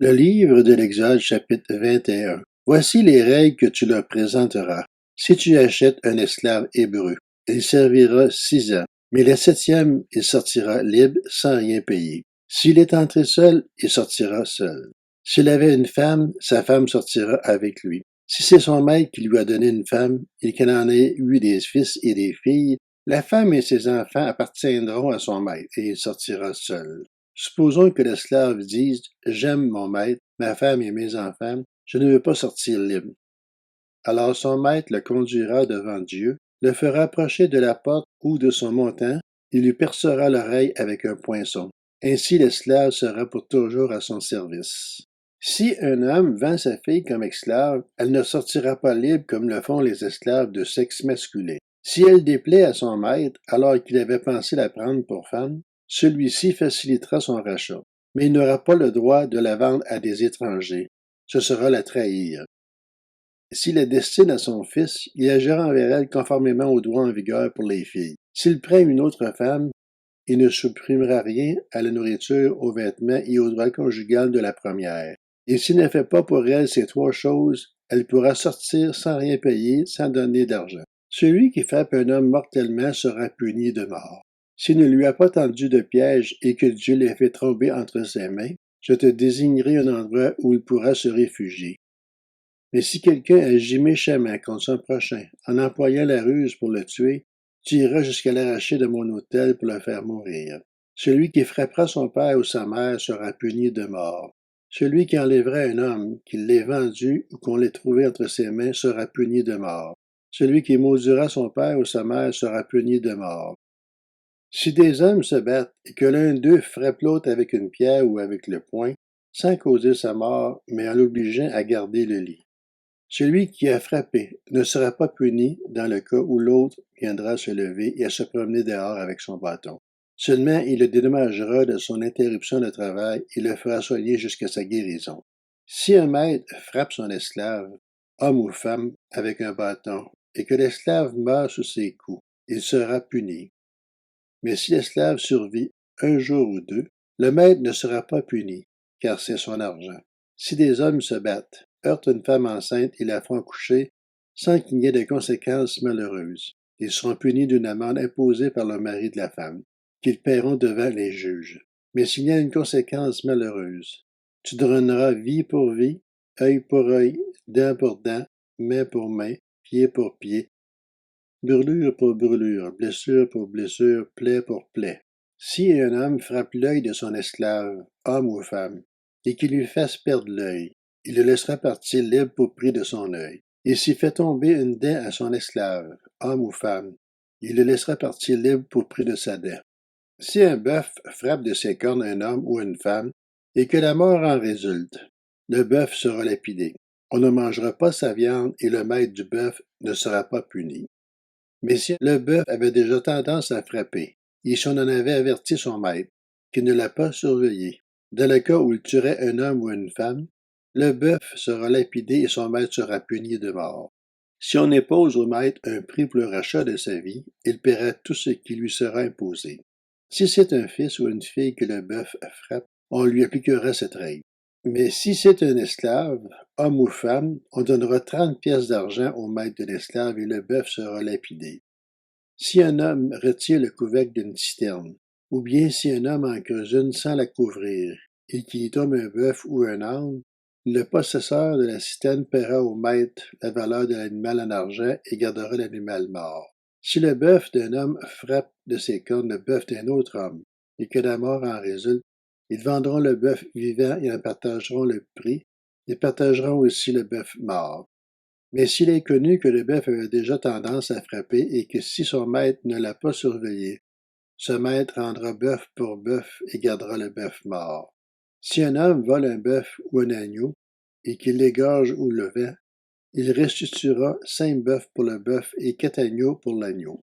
Le livre de l'Exode, chapitre 21. Voici les règles que tu leur présenteras. Si tu achètes un esclave hébreu, il servira 6 ans, mais le 7e, il sortira libre sans rien payer. S'il est entré seul, il sortira seul. S'il avait une femme, sa femme sortira avec lui. Si c'est son maître qui lui a donné une femme, et qu'il en ait eu des fils et des filles, la femme et ses enfants appartiendront à son maître, et il sortira seul. Supposons que l'esclave dise « J'aime mon maître, ma femme et mes enfants, je ne veux pas sortir libre. » Alors son maître le conduira devant Dieu, le fera approcher de la porte ou de son montant, et lui percera l'oreille avec un poinçon. Ainsi l'esclave sera pour toujours à son service. Si un homme vend sa fille comme esclave, elle ne sortira pas libre comme le font les esclaves de sexe masculin. Si elle déplaît à son maître alors qu'il avait pensé la prendre pour femme, celui-ci facilitera son rachat, mais il n'aura pas le droit de la vendre à des étrangers. Ce sera la trahir. S'il la destine à son fils, il agira envers elle conformément aux droits en vigueur pour les filles. S'il prend une autre femme, il ne supprimera rien à la nourriture, aux vêtements et au droit conjugal de la première. Et s'il ne fait pas pour elle ces 3 choses, elle pourra sortir sans rien payer, sans donner d'argent. Celui qui frappe un homme mortellement sera puni de mort. S'il ne lui a pas tendu de piège et que Dieu l'ait fait tomber entre ses mains, je te désignerai un endroit où il pourra se réfugier. Mais si quelqu'un agit méchamment contre son prochain en employant la ruse pour le tuer, tu iras jusqu'à l'arracher de mon autel pour le faire mourir. Celui qui frappera son père ou sa mère sera puni de mort. Celui qui enlèvera un homme, qu'il l'ait vendu ou qu'on l'ait trouvé entre ses mains, sera puni de mort. Celui qui maudira son père ou sa mère sera puni de mort. Si des hommes se battent et que l'un d'eux frappe l'autre avec une pierre ou avec le poing, sans causer sa mort, mais en l'obligeant à garder le lit, celui qui a frappé ne sera pas puni dans le cas où l'autre viendra se lever et à se promener dehors avec son bâton. Seulement, il le dédommagera de son interruption de travail et le fera soigner jusqu'à sa guérison. Si un maître frappe son esclave, homme ou femme, avec un bâton, et que l'esclave meurt sous ses coups, il sera puni. Mais si l'esclave survit 1 jour ou 2, le maître ne sera pas puni, car c'est son argent. Si des hommes se battent, heurtent une femme enceinte et la font coucher, sans qu'il n'y ait de conséquences malheureuses, ils seront punis d'une amende imposée par le mari de la femme, qu'ils paieront devant les juges. Mais s'il y a une conséquence malheureuse, tu donneras vie pour vie, œil pour œil, dent pour dent, main pour main, pied pour pied, brûlure pour brûlure, blessure pour blessure, plaie pour plaie. Si un homme frappe l'œil de son esclave, homme ou femme, et qu'il lui fasse perdre l'œil, il le laissera partir libre pour prix de son œil. Et s'il fait tomber une dent à son esclave, homme ou femme, il le laissera partir libre pour prix de sa dent. Si un bœuf frappe de ses cornes un homme ou une femme, et que la mort en résulte, le bœuf sera lapidé. On ne mangera pas sa viande et le maître du bœuf ne sera pas puni. Mais si le bœuf avait déjà tendance à frapper, et si on en avait averti son maître, qu'il ne l'a pas surveillé, dans le cas où il tuerait un homme ou une femme, le bœuf sera lapidé et son maître sera puni de mort. Si on impose au maître un prix pour le rachat de sa vie, il paiera tout ce qui lui sera imposé. Si c'est un fils ou une fille que le bœuf frappe, on lui appliquera cette règle. Mais si c'est un esclave, homme ou femme, on donnera 30 pièces d'argent au maître de l'esclave et le bœuf sera lapidé. Si un homme retire le couvercle d'une citerne, ou bien si un homme en creuse une sans la couvrir, et qu'il y tombe un bœuf ou un âne, le possesseur de la citerne paiera au maître la valeur de l'animal en argent et gardera l'animal mort. Si le bœuf d'un homme frappe de ses cornes le bœuf d'un autre homme, et que la mort en résulte, ils vendront le bœuf vivant et en partageront le prix, et partageront aussi le bœuf mort. Mais s'il est connu que le bœuf avait déjà tendance à frapper et que si son maître ne l'a pas surveillé, ce maître rendra bœuf pour bœuf et gardera le bœuf mort. Si un homme vole un bœuf ou un agneau et qu'il l'égorge ou le vend, il restituera 5 bœufs pour le bœuf et 4 agneaux pour l'agneau.